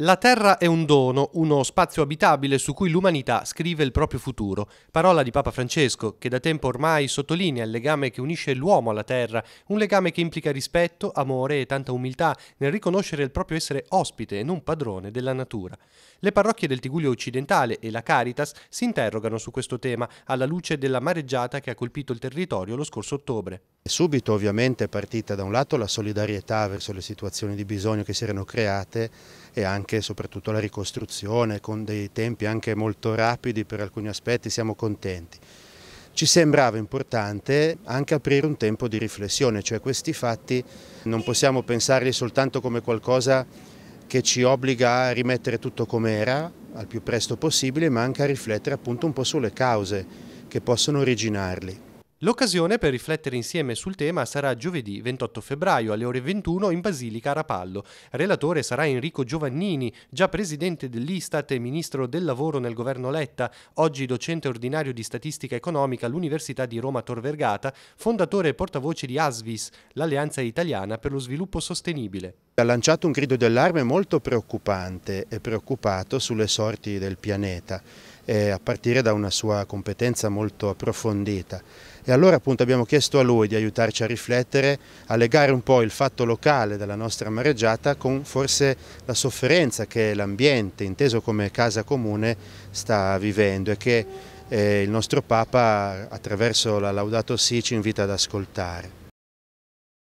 La terra è un dono, uno spazio abitabile su cui l'umanità scrive il proprio futuro. Parola di Papa Francesco, che da tempo ormai sottolinea il legame che unisce l'uomo alla terra, un legame che implica rispetto, amore e tanta umiltà nel riconoscere il proprio essere ospite e non padrone della natura. Le parrocchie del Tigullio occidentale e la Caritas si interrogano su questo tema alla luce della mareggiata che ha colpito il territorio lo scorso ottobre. Subito ovviamente è partita da un lato la solidarietà verso le situazioni di bisogno che si erano create e anche e soprattutto la ricostruzione con dei tempi anche molto rapidi per alcuni aspetti, siamo contenti. Ci sembrava importante anche aprire un tempo di riflessione, cioè questi fatti non possiamo pensarli soltanto come qualcosa che ci obbliga a rimettere tutto come era al più presto possibile, ma anche a riflettere appunto un po' sulle cause che possono originarli. L'occasione per riflettere insieme sul tema sarà giovedì 28 febbraio alle ore 21 in Basilica a Rapallo. Relatore sarà Enrico Giovannini, già presidente dell'Istat e ministro del lavoro nel governo Letta, oggi docente ordinario di statistica economica all'Università di Roma Tor Vergata, fondatore e portavoce di ASVIS, l'Alleanza Italiana per lo Sviluppo Sostenibile. Ha lanciato un grido d'allarme molto preoccupante e preoccupato sulle sorti del pianeta, a partire da una sua competenza molto approfondita. E allora appunto abbiamo chiesto a lui di aiutarci a riflettere, a legare un po' il fatto locale della nostra mareggiata con forse la sofferenza che l'ambiente, inteso come casa comune, sta vivendo e che il nostro Papa attraverso la Laudato Si ci invita ad ascoltare.